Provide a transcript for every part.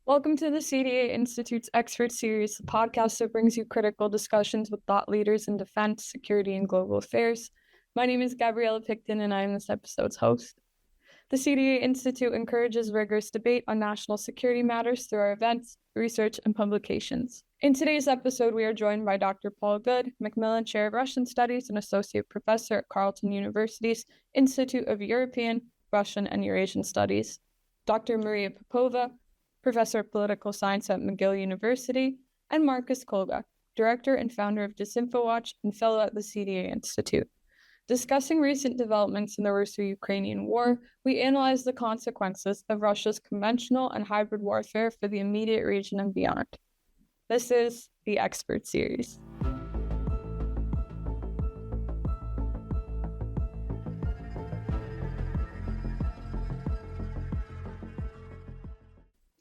Welcome to the CDA Institute's Expert Series, the podcast that brings you critical discussions with thought leaders in defense, security, and global affairs. My name is Gabriella Picton, and I am this episode's host. The CDA Institute encourages rigorous debate on national security matters through our events, research, and publications. In today's episode, we are joined by Dr. Paul Goode, McMillian Chair of Russian Studies and Associate Professor at Carleton University's Institute of European, Russian, and Eurasian Studies, Dr. Maria Popova, Professor of Political Science at McGill University, and Marcus Kolga, Director and founder of DisinfoWatch and Fellow at the CDA Institute. Discussing recent developments in the Russo-Ukrainian war, we analyze the consequences of Russia's conventional and hybrid warfare for the immediate region and beyond. This is the Expert Series.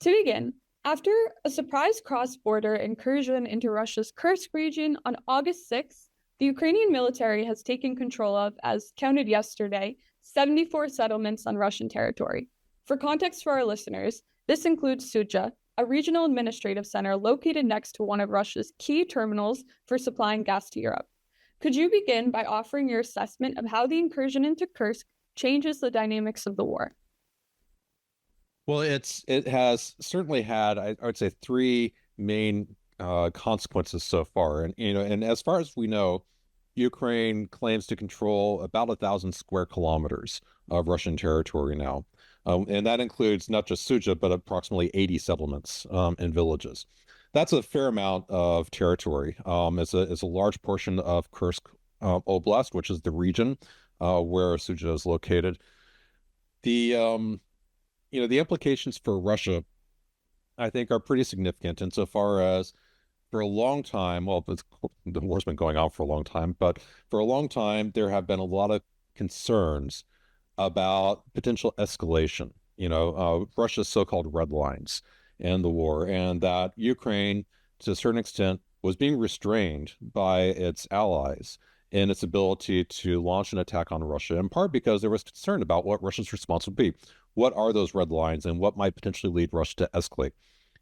To begin, after a surprise cross-border incursion into Russia's Kursk region on August 6th, the Ukrainian military has taken control of, as counted yesterday, 74 settlements on Russian territory. For context for our listeners, this includes Sudzha, a regional administrative center located next to one of Russia's key terminals for supplying gas to Europe. Could you begin by offering your assessment of how the incursion into Kursk changes the dynamics of the war? Well, it has certainly had, I would say, three main consequences so far, and as far as we know, Ukraine claims to control about 1,000 square kilometers of Russian territory now, and that includes not just Sudzha, but approximately 80 settlements and villages. That's a fair amount of territory. It's a large portion of Kursk Oblast, which is the region where Sudzha is located. The implications for Russia, I think, are pretty significant insofar as for a long time, the war's been going on for a long time, but for a long time, there have been a lot of concerns about potential escalation, Russia's so-called red lines in the war, and that Ukraine, to a certain extent, was being restrained by its allies in its ability to launch an attack on Russia, in part because there was concern about what Russia's response would be. What are those red lines and what might potentially lead Russia to escalate?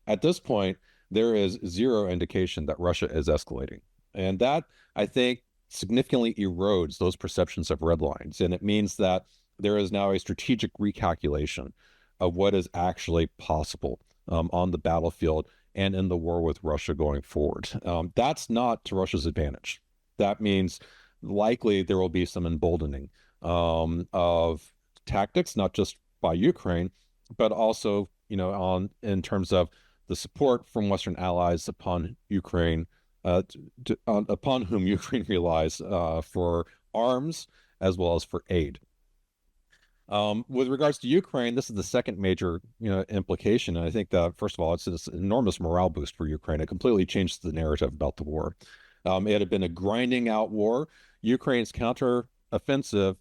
At this point, there is zero indication that Russia is escalating. And that, I think, significantly erodes those perceptions of red lines. And it means that there is now a strategic recalculation of what is actually possible on the battlefield and in the war with Russia going forward. That's not to Russia's advantage. That means likely there will be some emboldening of tactics, not just by Ukraine, but also, in terms of the support from Western allies upon Ukraine, upon whom Ukraine relies for arms as well as for aid. With regards to Ukraine, this is the second major, implication. And I think that, first of all, it's this enormous morale boost for Ukraine. It completely changed the narrative about the war. It had been a grinding out war. Ukraine's counteroffensive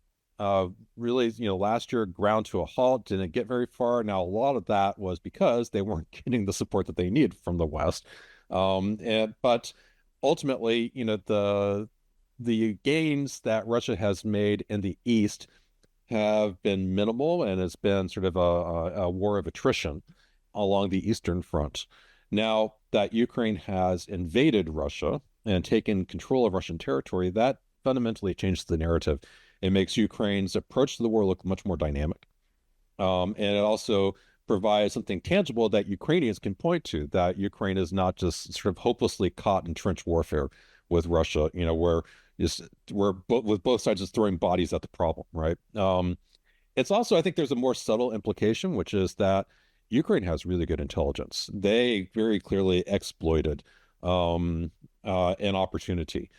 really, last year ground to a halt, didn't get very far. Now, a lot of that was because they weren't getting the support that they needed from the West. But ultimately, the gains that Russia has made in the East have been minimal, and it's been sort of a war of attrition along the Eastern Front. Now that Ukraine has invaded Russia and taken control of Russian territory, that fundamentally changes the narrative. It makes Ukraine's approach to the war look much more dynamic. And it also provides something tangible that Ukrainians can point to, that Ukraine is not just sort of hopelessly caught in trench warfare with Russia, where both sides is throwing bodies at the problem, right? It's also, I think there's a more subtle implication, which is that Ukraine has really good intelligence. They very clearly exploited an opportunity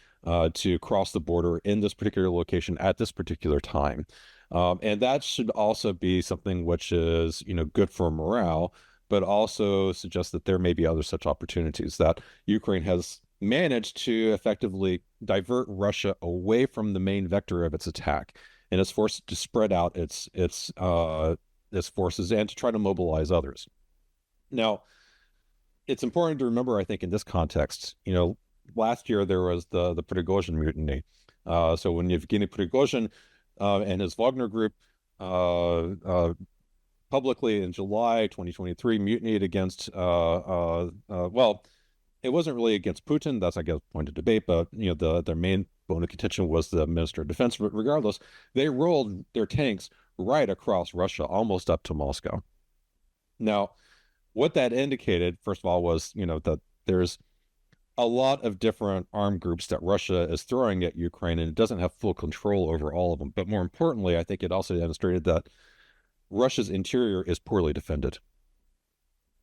to cross the border in this particular location at this particular time. And that should also be something which is, good for morale, but also suggests that there may be other such opportunities, that Ukraine has managed to effectively divert Russia away from the main vector of its attack and is forced to spread out its forces and to try to mobilize others. Now, it's important to remember, I think, in this context, last year there was the Prigozhin mutiny. So when Yevgeny Prigozhin and his Wagner group publicly in July 2023 mutinied against, well, it wasn't really against Putin. That's, I guess, a point of debate, but their main bone of contention was the Minister of Defense. But regardless, they rolled their tanks right across Russia, almost up to Moscow. Now, what that indicated, first of all, was that there's a lot of different armed groups that Russia is throwing at Ukraine, and it doesn't have full control over all of them. But more importantly, I think it also demonstrated that Russia's interior is poorly defended,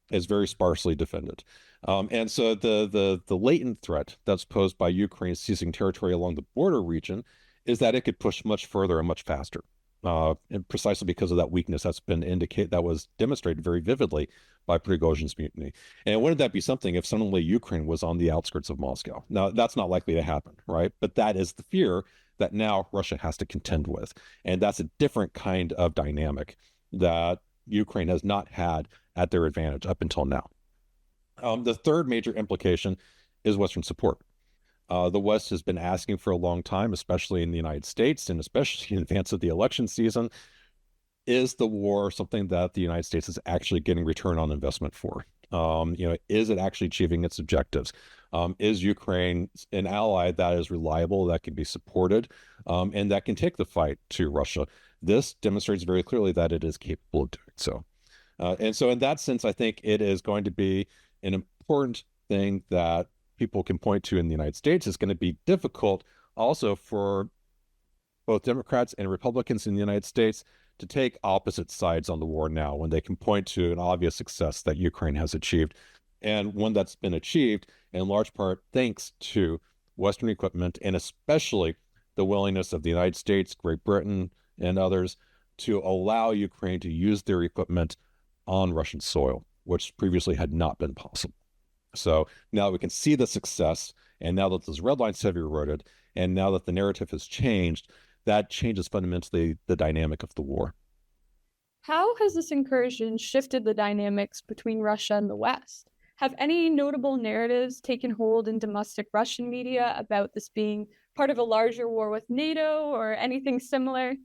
is very sparsely defended. And so the latent threat that's posed by Ukraine seizing territory along the border region is that it could push much further and much faster. And precisely because of that weakness that was demonstrated very vividly by Prigozhin's mutiny. And wouldn't that be something if suddenly Ukraine was on the outskirts of Moscow? Now, that's not likely to happen, right? But that is the fear that now Russia has to contend with. And that's a different kind of dynamic that Ukraine has not had at their advantage up until now. The third major implication is Western support. The West has been asking for a long time, especially in the United States and especially in advance of the election season, is the war something that the United States is actually getting return on investment for? Is it actually achieving its objectives? Is Ukraine an ally that is reliable, that can be supported, and that can take the fight to Russia? This demonstrates very clearly that it is capable of doing so. And so in that sense, I think it is going to be an important thing that people can point to in the United States. It's going to be difficult also for both Democrats and Republicans in the United States to take opposite sides on the war now when they can point to an obvious success that Ukraine has achieved, and one that's been achieved in large part thanks to Western equipment, and especially the willingness of the United States, Great Britain, and others to allow Ukraine to use their equipment on Russian soil, which previously had not been possible. So now we can see the success, and now that those red lines have eroded, and now that the narrative has changed, that changes fundamentally the dynamic of the war. How has this incursion shifted the dynamics between Russia and the West? Have any notable narratives taken hold in domestic Russian media about this being part of a larger war with NATO or anything similar?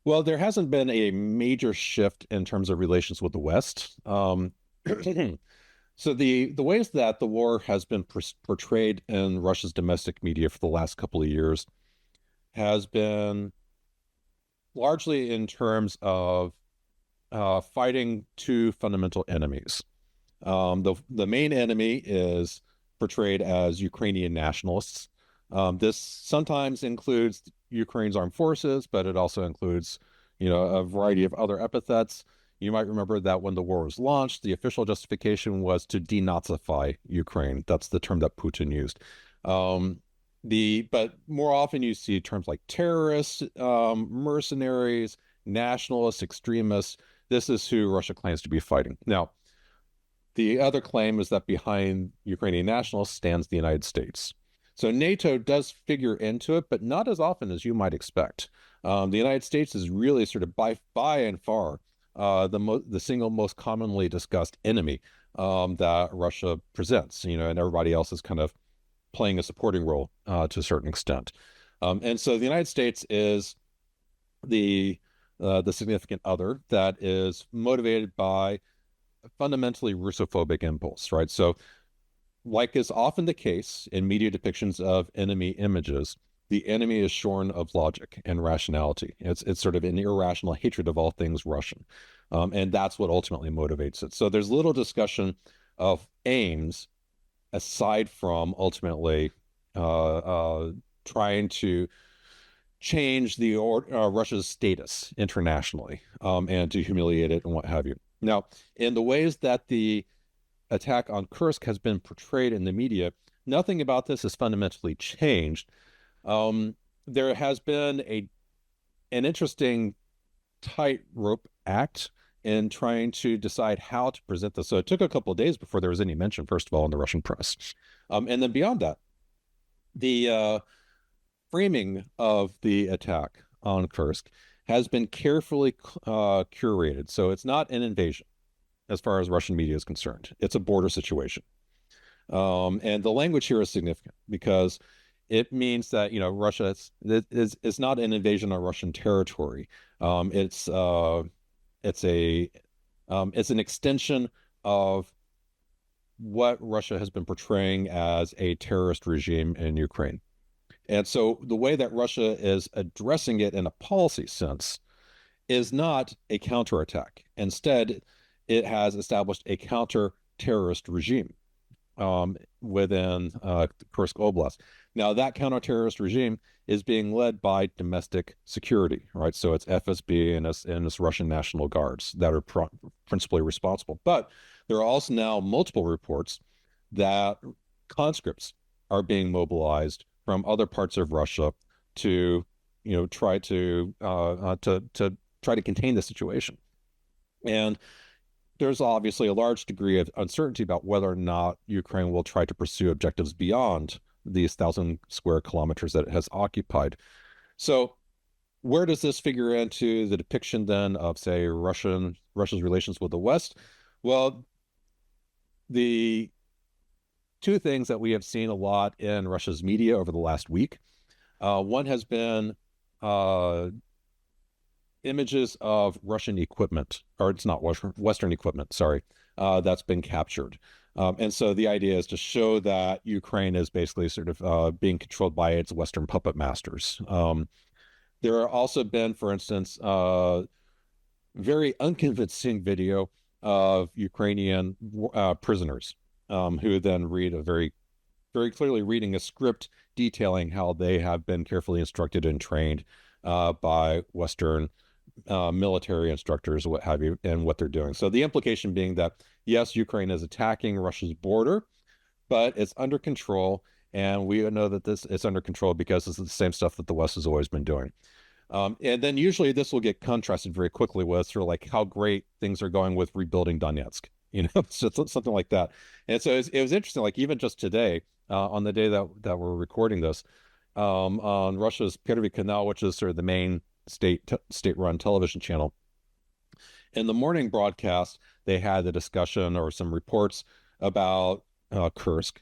Well, there hasn't been a major shift in terms of relations with the West. So the ways that the war has been portrayed in Russia's domestic media for the last couple of years has been largely in terms of fighting two fundamental enemies. The main enemy is portrayed as Ukrainian nationalists. This sometimes includes Ukraine's armed forces, but it also includes, a variety of other epithets. You might remember that when the war was launched, the official justification was to denazify Ukraine. That's the term that Putin used. But more often you see terms like terrorists, mercenaries, nationalists, extremists. This is who Russia claims to be fighting. Now, the other claim is that behind Ukrainian nationalists stands the United States. So NATO does figure into it, but not as often as you might expect. The United States is really sort of by and far the single most commonly discussed enemy that Russia presents, and everybody else is kind of playing a supporting role to a certain extent. And so the United States is the significant other that is motivated by a fundamentally Russophobic impulse, right? So like is often the case in media depictions of enemy images, the enemy is shorn of logic and rationality. It's sort of an irrational hatred of all things Russian. And that's what ultimately motivates it. So there's little discussion of aims aside from ultimately trying to change Russia's status internationally and to humiliate it and what have you. Now, in the ways that the attack on Kursk has been portrayed in the media, nothing about this has fundamentally changed. There has been an interesting tightrope act in trying to decide how to present this. So it took a couple of days before there was any mention, first of all, in the Russian press. And then beyond that, the framing of the attack on Kursk has been carefully curated. So it's not an invasion as far as Russian media is concerned. It's a border situation. And the language here is significant because it means that, Russia is not an invasion on Russian territory. It's It's an extension of what Russia has been portraying as a terrorist regime in Ukraine. And so the way that Russia is addressing it in a policy sense is not a counterattack. Instead, it has established a counter-terrorist regime within Kursk Oblast. Now, that counter-terrorist regime is being led by domestic security, right? So it's FSB and its Russian National Guards that are principally responsible. But there are also now multiple reports that conscripts are being mobilized from other parts of Russia to, try to try to contain the situation. And there's obviously a large degree of uncertainty about whether or not Ukraine will try to pursue objectives beyond these 1,000 square kilometers that it has occupied. So where does this figure into the depiction then of, say, Russia's relations with the West? Well, the two things that we have seen a lot in Russia's media over the last week. One has been images of Russian equipment, or it's not Western equipment, sorry, that's been captured. And so the idea is to show that Ukraine is basically sort of being controlled by its Western puppet masters. There have also been, for instance, very unconvincing video of Ukrainian prisoners who then read very clearly reading a script detailing how they have been carefully instructed and trained by Western military instructors, what have you, and what they're doing. So the implication being that, yes, Ukraine is attacking Russia's border, but it's under control. And we know that it's under control because it's the same stuff that the West has always been doing. And then usually this will get contrasted very quickly with sort of like how great things are going with rebuilding Donetsk, so something like that. And so it was interesting, like even just today, on the day that we're recording this, on Russia's Первый Kanal, which is sort of the main state-run television channel. In the morning broadcast, they had the discussion or some reports about Kursk.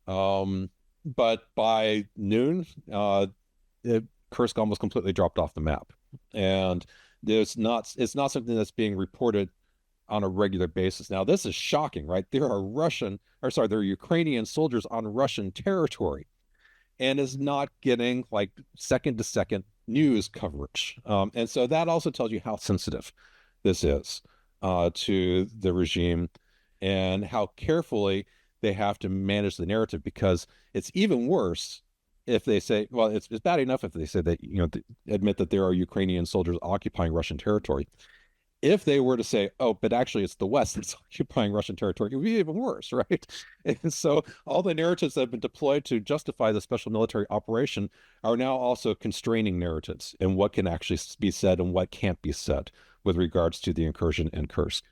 But by noon, Kursk almost completely dropped off the map. And it's not something that's being reported on a regular basis. Now, this is shocking, right? There are Ukrainian soldiers on Russian territory and is not getting like second to second news coverage. And so that also tells you how sensitive this is to the regime and how carefully they have to manage the narrative, because it's even worse if they say, well, it's bad enough if they say that, admit that there are Ukrainian soldiers occupying Russian territory. If they were to say, oh, but actually it's the West that's occupying Russian territory, it would be even worse, right? And so all the narratives that have been deployed to justify the special military operation are now also constraining narratives and what can actually be said and what can't be said with regards to the incursion in Kursk.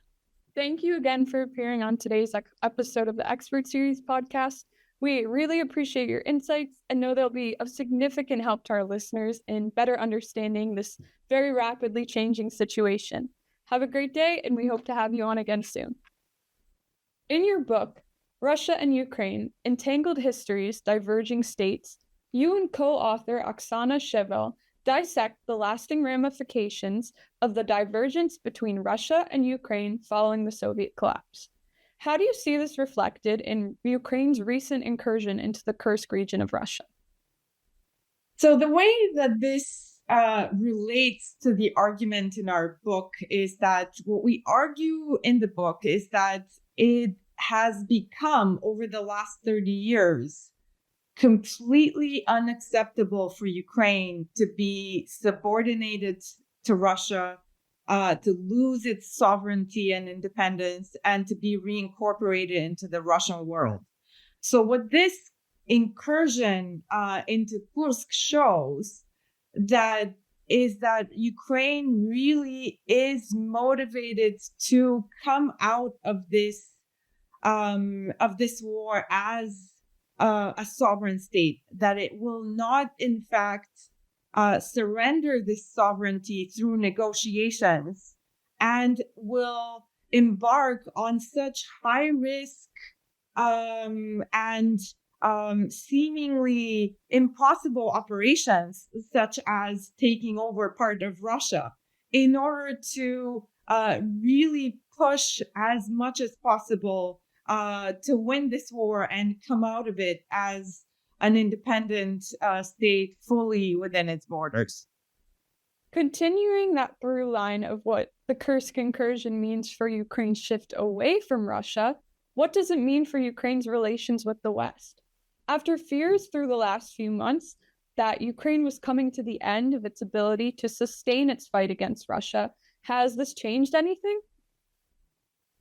Thank you again for appearing on today's episode of the Expert Series podcast. We really appreciate your insights and know they'll be of significant help to our listeners in better understanding this very rapidly changing situation. Have a great day, and we hope to have you on again soon. In your book, Russia and Ukraine, Entangled Histories, Diverging States, you and co-author Oksana Shevel dissect the lasting ramifications of the divergence between Russia and Ukraine following the Soviet collapse. How do you see this reflected in Ukraine's recent incursion into the Kursk region of Russia? So the way that this relates to the argument in our book is that what we argue in the book is that it has become, over the last 30 years, completely unacceptable for Ukraine to be subordinated to Russia, to lose its sovereignty and independence, and to be reincorporated into the Russian world. So what this incursion into Kursk shows is that Ukraine really is motivated to come out of this war as a sovereign state, that it will not, in fact, surrender this sovereignty through negotiations, and will embark on such high risk and seemingly impossible operations, such as taking over part of Russia, in order to really push as much as possible to win this war and come out of it as an independent state fully within its borders. Continuing that through line of what the Kursk incursion means for Ukraine's shift away from Russia, what does it mean for Ukraine's relations with the West? After fears through the last few months that Ukraine was coming to the end of its ability to sustain its fight against Russia, has this changed anything?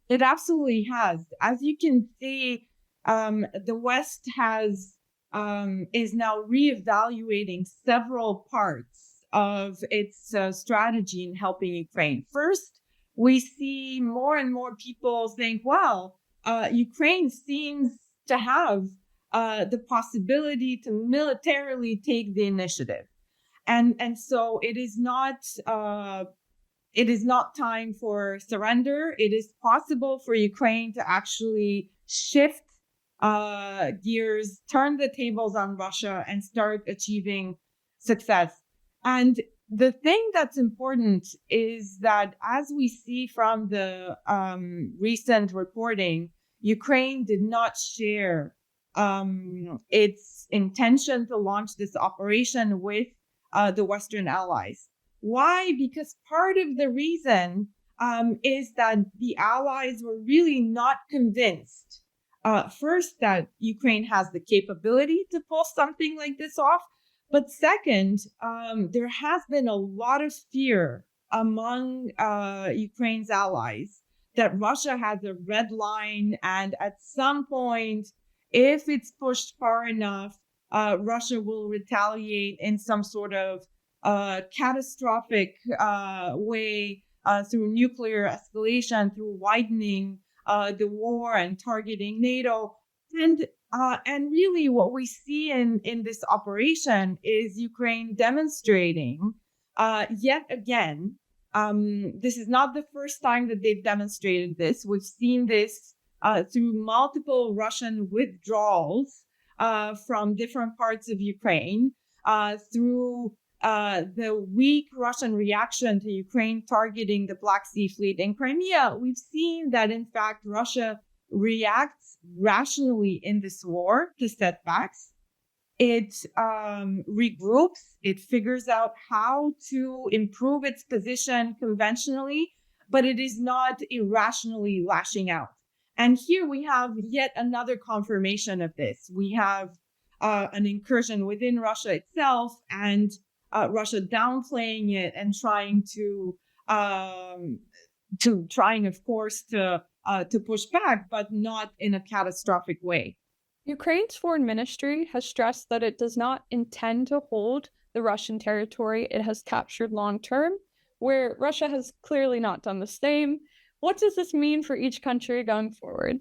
It absolutely has. As you can see, the West is now reevaluating several parts of its strategy in helping Ukraine. First, we see more and more people saying, "Well, Ukraine seems to have the possibility to militarily take the initiative," and so it is not time for surrender. It is possible for Ukraine to actually shift gears, turn the tables on Russia, and start achieving success. And the thing that's important is that, as we see from the recent reporting, Ukraine did not share its intention to launch this operation with the Western allies. Why? Because part of the reason is that the allies were really not convinced, first, that Ukraine has the capability to pull something like this off. But second, there has been a lot of fear among Ukraine's allies that Russia has a red line, and at some point, if it's pushed far enough, Russia will retaliate in some sort of catastrophic way through nuclear escalation, through widening the war and targeting NATO. And really what we see in this operation is Ukraine demonstrating yet again, this is not the first time that they've demonstrated this. We've seen this through multiple Russian withdrawals from different parts of Ukraine, through the weak Russian reaction to Ukraine targeting the Black Sea Fleet in Crimea. We've seen that, in fact, Russia reacts rationally in this war to setbacks. It regroups, it figures out how to improve its position conventionally, but it is not irrationally lashing out. And here we have yet another confirmation of this. We have an incursion within Russia itself, and Russia downplaying it and trying, of course, to push back, but not in a catastrophic way. Ukraine's foreign ministry has stressed that it does not intend to hold the Russian territory it has captured long term, where Russia has clearly not done the same. What does this mean for each country going forward?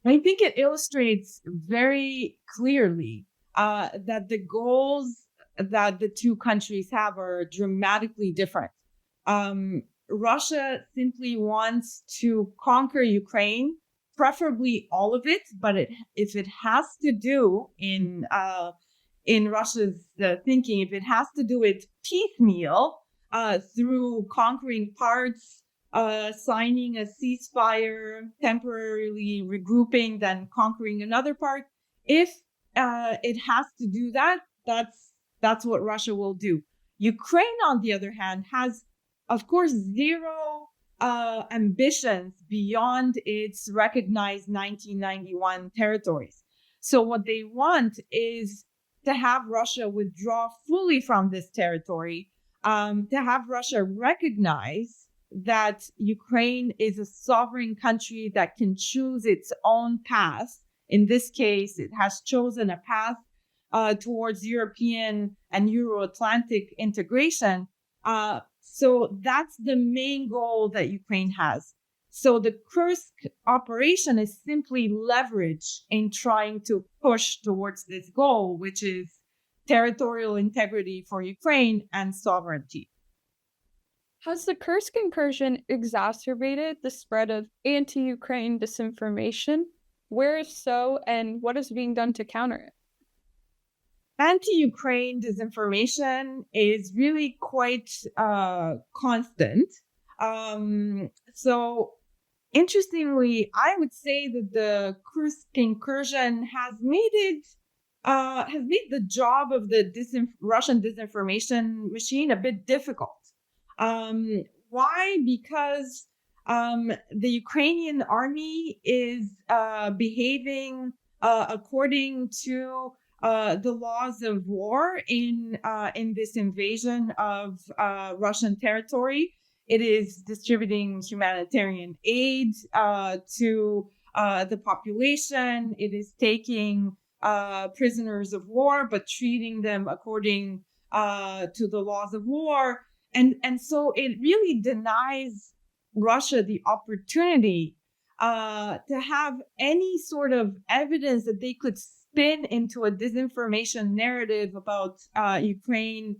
I think it illustrates very clearly that the goals that the two countries have are dramatically different. Russia simply wants to conquer Ukraine, preferably all of it, but if it has to do in Russia's thinking, if it has to do it piecemeal through conquering parts, signing a ceasefire, temporarily regrouping, then conquering another part, if it has to do that, that's what Russia will do. Ukraine, on the other hand, has, of course, zero ambitions beyond its recognized 1991 territories. So what they want is to have Russia withdraw fully from this territory, to have Russia recognize that Ukraine is a sovereign country that can choose its own path. In this case, it has chosen a path towards European and Euro-Atlantic integration. So that's the main goal that Ukraine has. So the Kursk operation is simply leverage in trying to push towards this goal, which is territorial integrity for Ukraine and sovereignty. Has the Kursk incursion exacerbated the spread of anti-Ukraine disinformation? Where, if so, and what is being done to counter it? Anti-Ukraine disinformation is really quite constant. So interestingly, I would say that the Kursk incursion has made the job of the Russian disinformation machine a bit difficult. Why? Because the Ukrainian army is behaving according to the laws of war in this invasion of Russian territory. It is distributing humanitarian aid to the population. It is taking prisoners of war, but treating them according to the laws of war. And so it really denies Russia the opportunity to have any sort of evidence that they could spin into a disinformation narrative about Ukraine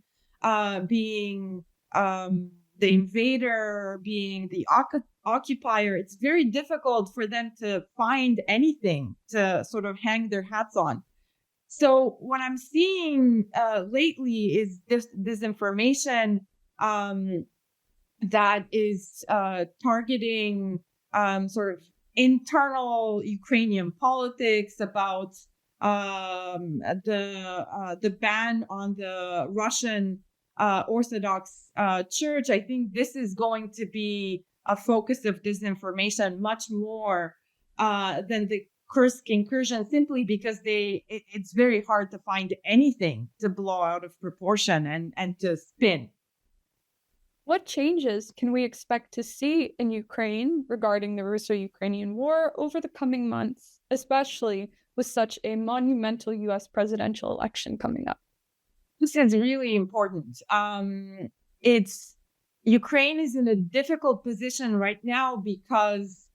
being the invader, being the occupier. It's very difficult for them to find anything to sort of hang their hats on. So what I'm seeing lately is this disinformation that is targeting sort of internal Ukrainian politics about the ban on the Russian Orthodox Church. I think this is going to be a focus of disinformation much more than the Kursk incursion, simply because it's very hard to find anything to blow out of proportion and to spin. What changes can we expect to see in Ukraine regarding the Russo-Ukrainian war over the coming months, especially with such a monumental U.S. presidential election coming up? This is really important. Ukraine is in a difficult position right now because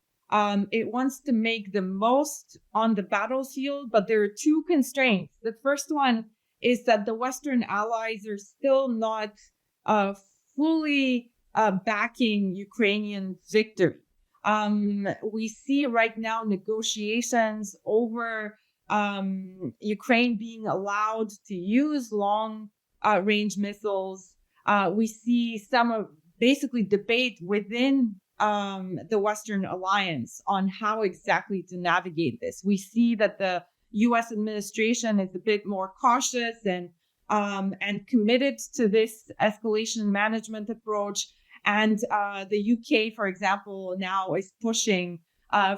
it wants to make the most on the battlefield, but there are two constraints. The first one is that the Western allies are still not fully backing Ukrainian victory. We see right now negotiations over Ukraine being allowed to use long range missiles. We see some of basically debate within the Western alliance on how exactly to navigate this. We see that the U.S. administration is a bit more cautious and committed to this escalation management approach. And the UK, for example, now is pushing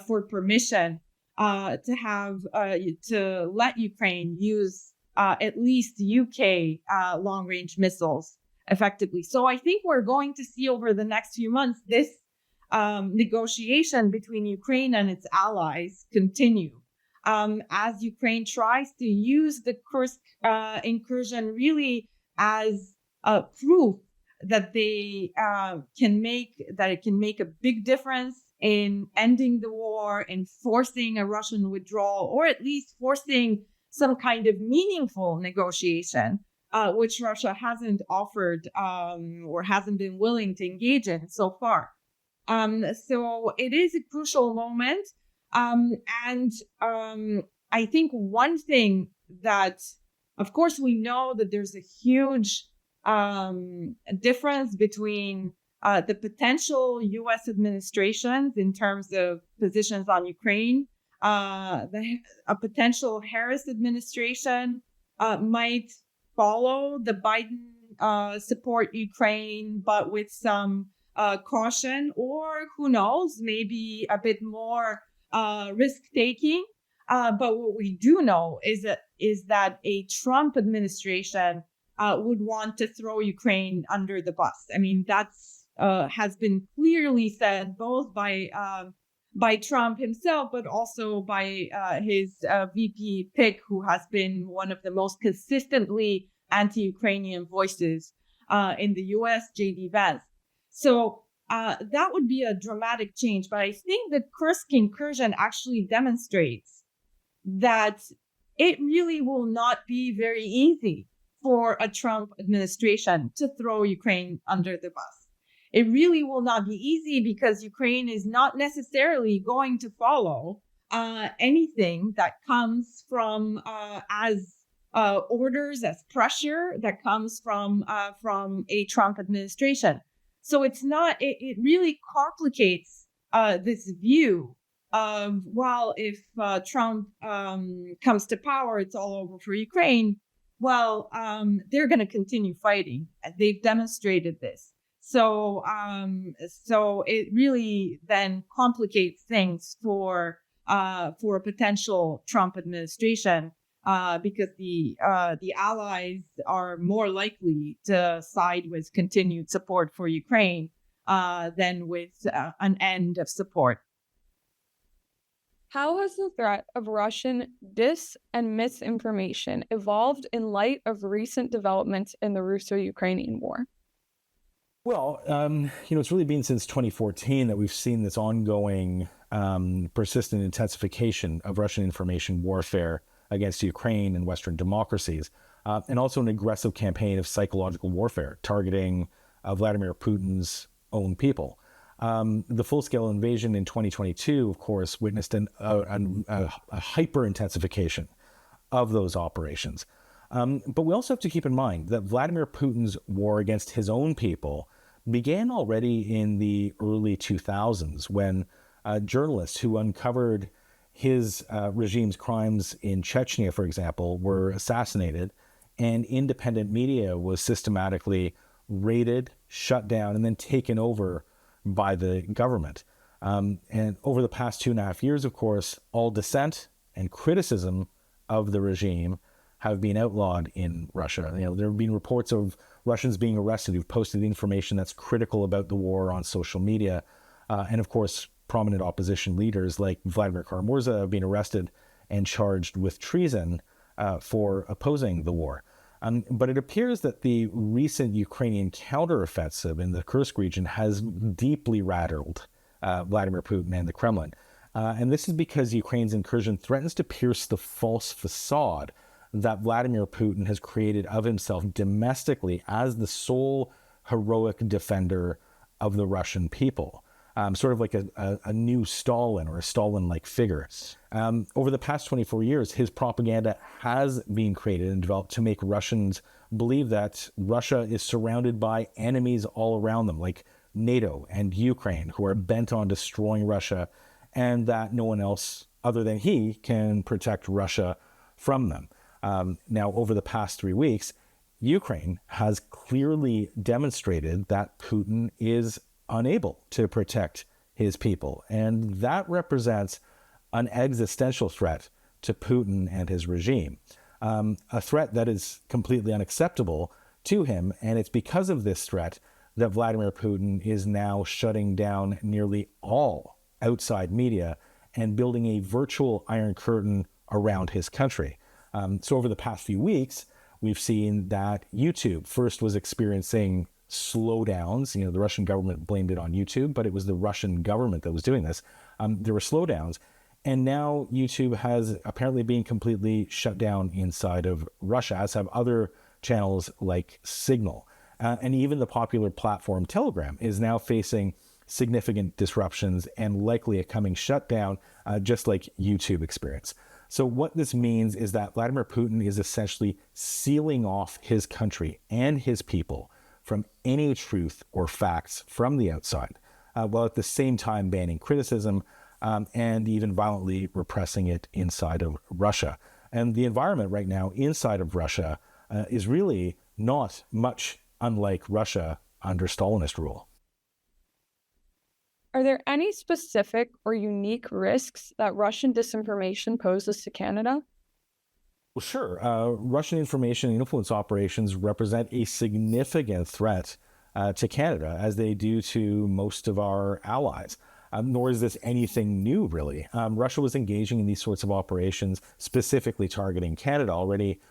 for permission to let Ukraine use at least UK long-range missiles effectively. So I think we're going to see over the next few months this negotiation between Ukraine and its allies continue. As Ukraine tries to use the Kursk incursion really as a proof that it can make a big difference in ending the war, in forcing a Russian withdrawal, or at least forcing some kind of meaningful negotiation, which Russia hasn't offered or hasn't been willing to engage in so far. So it is a crucial moment. I think one thing that, of course, we know that there's a huge difference between the potential U.S. administrations in terms of positions on Ukraine. A potential Harris administration might follow the Biden support Ukraine, but with some caution, or who knows, maybe a bit more risk-taking. But what we do know is that a Trump administration would want to throw Ukraine under the bus. I mean, that's has been clearly said both by Trump himself, but also by his VP pick, who has been one of the most consistently anti-Ukrainian voices in the U.S., J.D. Vance. So that would be a dramatic change. But I think the Kursk incursion actually demonstrates that it really will not be very easy for a Trump administration to throw Ukraine under the bus. It really will not be easy because Ukraine is not necessarily going to follow anything that comes from as orders, as pressure that comes from a Trump administration. So it's not, it really complicates this view of, well, if Trump comes to power, it's all over for Ukraine. Well, they're going to continue fighting. They've demonstrated this. So it really then complicates things for a potential Trump administration, because the allies are more likely to side with continued support for Ukraine than with an end of support. How has the threat of Russian dis and misinformation evolved in light of recent developments in the Russo-Ukrainian war? Well, it's really been since 2014 that we've seen this ongoing, persistent intensification of Russian information warfare against Ukraine and Western democracies, and also an aggressive campaign of psychological warfare targeting Vladimir Putin's own people. The full-scale invasion in 2022, of course, witnessed a hyper-intensification of those operations. But we also have to keep in mind that Vladimir Putin's war against his own people began already in the early 2000s when journalists who uncovered his regime's crimes in Chechnya, for example, were assassinated, and independent media was systematically raided, shut down, and then taken over by the government. And over the past 2.5 years, of course, all dissent and criticism of the regime have been outlawed in Russia. There have been reports of Russians being arrested who've posted information that's critical about the war on social media. And of course, prominent opposition leaders like Vladimir Kara-Murza have been arrested and charged with treason for opposing the war. But it appears that the recent Ukrainian counteroffensive in the Kursk region has deeply rattled Vladimir Putin and the Kremlin. And this is because Ukraine's incursion threatens to pierce the false facade that Vladimir Putin has created of himself domestically as the sole heroic defender of the Russian people. Sort of like a new Stalin or a Stalin-like figure. Over the past 24 years, his propaganda has been created and developed to make Russians believe that Russia is surrounded by enemies all around them, like NATO and Ukraine, who are bent on destroying Russia, and that no one else other than he can protect Russia from them. Now, over the past 3 weeks, Ukraine has clearly demonstrated that Putin is unable to protect his people. And that represents an existential threat to Putin and his regime, a threat that is completely unacceptable to him. And it's because of this threat that Vladimir Putin is now shutting down nearly all outside media and building a virtual Iron Curtain around his country. So over the past few weeks, we've seen that YouTube first was experiencing slowdowns. The Russian government blamed it on YouTube, but it was the Russian government that was doing this. There were slowdowns, and now YouTube has apparently been completely shut down inside of Russia, as have other channels like Signal. And even the popular platform Telegram is now facing significant disruptions and likely a coming shutdown, just like YouTube experienced. So what this means is that Vladimir Putin is essentially sealing off his country and his people from any truth or facts from the outside, while at the same time banning criticism and even violently repressing it inside of Russia. And the environment right now inside of Russia is really not much unlike Russia under Stalinist rule. Are there any specific or unique risks that Russian disinformation poses to Canada? Well, sure. Russian information and influence operations represent a significant threat to Canada, as they do to most of our allies. Nor is this anything new, really. Russia was engaging in these sorts of operations, specifically targeting Canada, already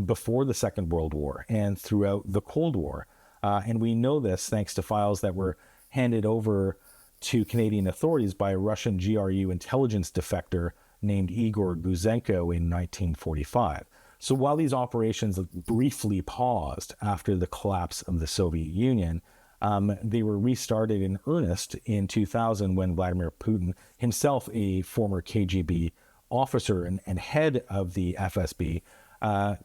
before the Second World War and throughout the Cold War. And we know this thanks to files that were handed over to Canadian authorities by a Russian GRU intelligence defector named Igor Guzenko in 1945. So while these operations briefly paused after the collapse of the Soviet Union, they were restarted in earnest in 2000 when Vladimir Putin, himself a former KGB officer and head of the FSB,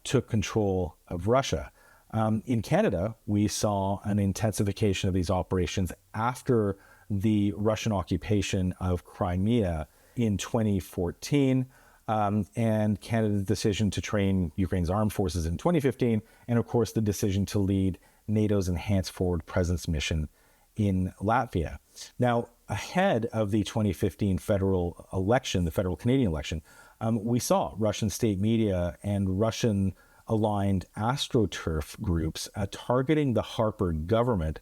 took control of Russia. In Canada, we saw an intensification of these operations after the Russian occupation of Crimea in 2014, and Canada's decision to train Ukraine's armed forces in 2015, and of course the decision to lead NATO's Enhanced Forward Presence mission in Latvia. Now, ahead of the 2015 federal election, the federal Canadian election, we saw Russian state media and Russian-aligned AstroTurf groups targeting the Harper government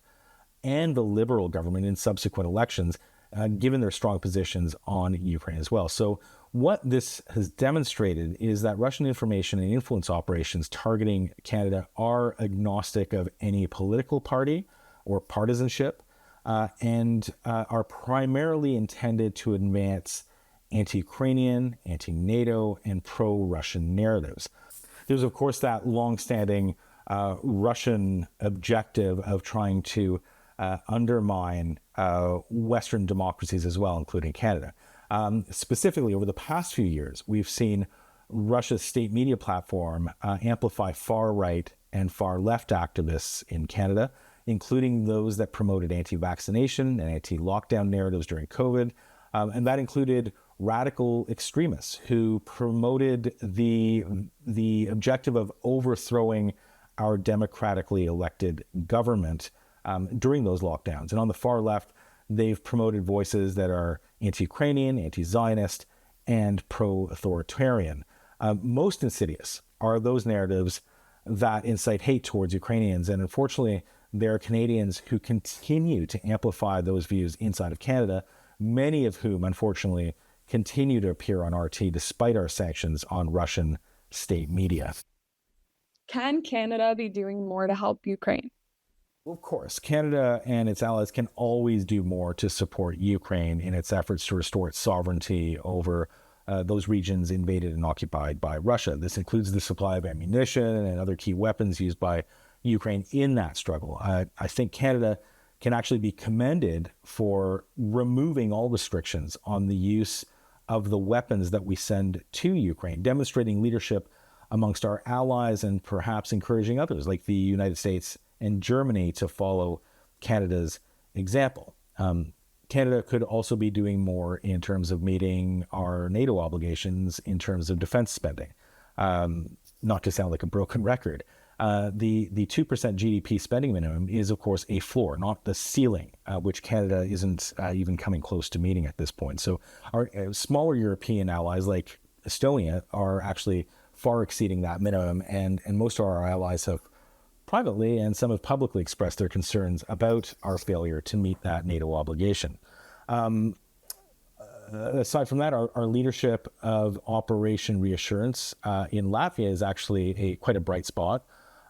and the Liberal government in subsequent elections, given their strong positions on Ukraine as well. So what this has demonstrated is that Russian information and influence operations targeting Canada are agnostic of any political party or partisanship, and are primarily intended to advance anti-Ukrainian, anti-NATO, and pro-Russian narratives. There's, of course, that long-standing Russian objective of trying to undermine Western democracies as well, including Canada. Specifically, over the past few years, we've seen Russia's state media platform amplify far-right and far-left activists in Canada, including those that promoted anti-vaccination and anti-lockdown narratives during COVID. And that included radical extremists who promoted the objective of overthrowing our democratically elected government during those lockdowns. And on the far left, they've promoted voices that are anti-Ukrainian, anti-Zionist, and pro-authoritarian. Most insidious are those narratives that incite hate towards Ukrainians. And unfortunately, there are Canadians who continue to amplify those views inside of Canada, many of whom, unfortunately, continue to appear on RT despite our sanctions on Russian state media. Can Canada be doing more to help Ukraine? Well, of course, Canada and its allies can always do more to support Ukraine in its efforts to restore its sovereignty over those regions invaded and occupied by Russia. This includes the supply of ammunition and other key weapons used by Ukraine in that struggle. I think Canada can actually be commended for removing all restrictions on the use of the weapons that we send to Ukraine, demonstrating leadership amongst our allies and perhaps encouraging others like the United States and Germany to follow Canada's example. Canada could also be doing more in terms of meeting our NATO obligations in terms of defense spending. Not to sound like a broken record, the 2% GDP spending minimum is, of course, a floor, not the ceiling, which Canada isn't even coming close to meeting at this point. So our smaller European allies like Estonia are actually far exceeding that minimum, and most of our allies have privately and some have publicly expressed their concerns about our failure to meet that NATO obligation. Aside from that, our leadership of Operation Reassurance in Latvia is actually quite a bright spot.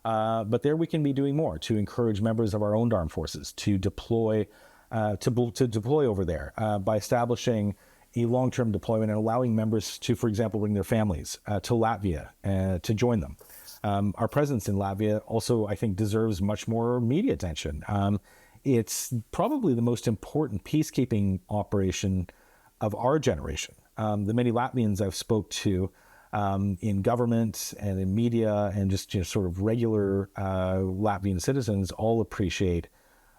But there we can be doing more to encourage members of our own armed forces to deploy over there by establishing a long-term deployment and allowing members to, for example, bring their families to Latvia to join them. Our presence in Latvia also, I think, deserves much more media attention. It's probably the most important peacekeeping operation of our generation. The many Latvians I've spoke to in government and in media and just sort of regular Latvian citizens all appreciate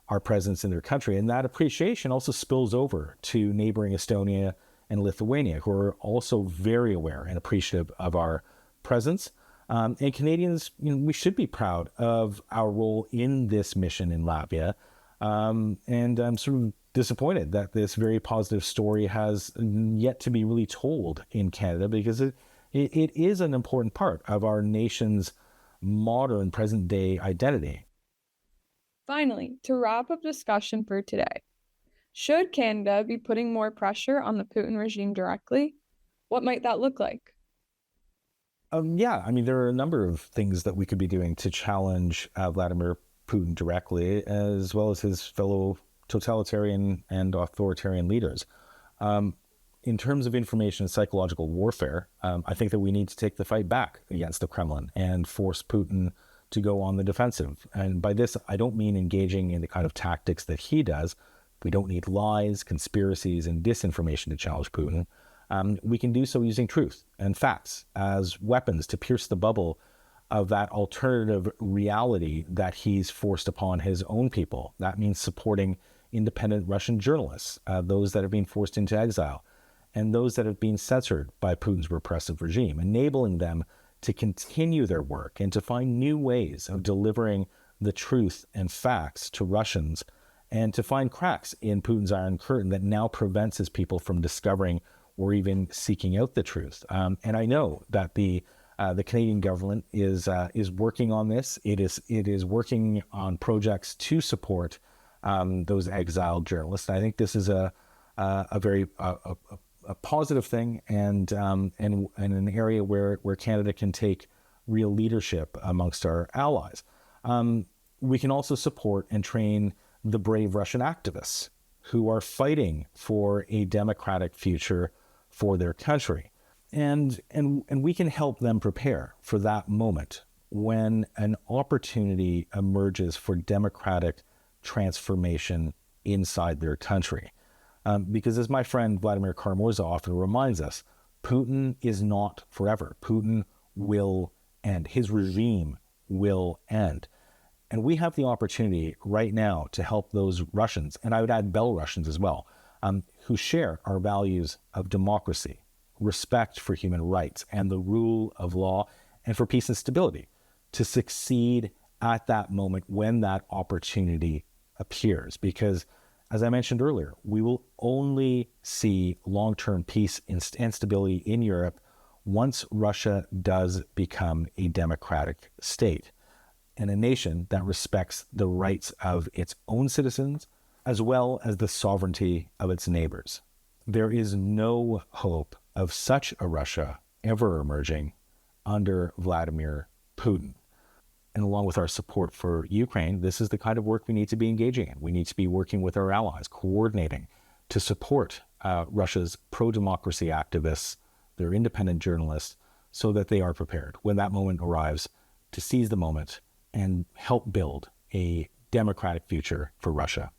our presence in their country. And that appreciation also spills over to neighboring Estonia and Lithuania, who are also very aware and appreciative of our presence. And Canadians, we should be proud of our role in this mission in Latvia. And I'm sort of disappointed that this very positive story has yet to be really told in Canada, because it is an important part of our nation's modern present-day identity. Finally, to wrap up discussion for today, should Canada be putting more pressure on the Putin regime directly? What might that look like? Yeah, I mean, there are a number of things that we could be doing to challenge Vladimir Putin directly, as well as his fellow totalitarian and authoritarian leaders. In terms of information and psychological warfare, I think that we need to take the fight back against the Kremlin and force Putin to go on the defensive. And by this, I don't mean engaging in the kind of tactics that he does. We don't need lies, conspiracies, and disinformation to challenge Putin. We can do so using truth and facts as weapons to pierce the bubble of that alternative reality that he's forced upon his own people. That means supporting independent Russian journalists, those that have been forced into exile, and those that have been censored by Putin's repressive regime, enabling them to continue their work and to find new ways of delivering the truth and facts to Russians, and to find cracks in Putin's Iron Curtain that now prevents his people from discovering or even seeking out the truth. And I know that the Canadian government is working on this. It is working on projects to support those exiled journalists. I think this is a very positive thing, and an area where Canada can take real leadership amongst our allies. We can also support and train the brave Russian activists who are fighting for a democratic future for their country. And we can help them prepare for that moment when an opportunity emerges for democratic transformation inside their country. Because as my friend Vladimir Kara-Murza often reminds us, Putin is not forever. Putin will end. His regime will end. And we have the opportunity right now to help those Russians, and I would add Belarusians as well, who share our values of democracy, respect for human rights, and the rule of law, and for peace and stability, to succeed at that moment when that opportunity appears. Because, as I mentioned earlier, we will only see long-term peace and stability in Europe once Russia does become a democratic state, and a nation that respects the rights of its own citizens as well as the sovereignty of its neighbors. There is no hope of such a Russia ever emerging under Vladimir Putin. And along with our support for Ukraine, this is the kind of work we need to be engaging in. We need to be working with our allies, coordinating to support Russia's pro-democracy activists, their independent journalists, so that they are prepared when that moment arrives to seize the moment and help build a democratic future for Russia.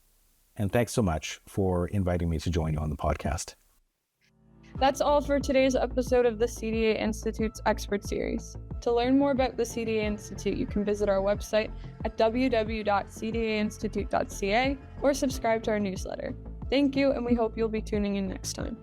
And thanks so much for inviting me to join you on the podcast. That's all for today's episode of the CDA Institute's Expert Series. To learn more about the CDA Institute, you can visit our website at www.cdainstitute.ca or subscribe to our newsletter. Thank you, and we hope you'll be tuning in next time.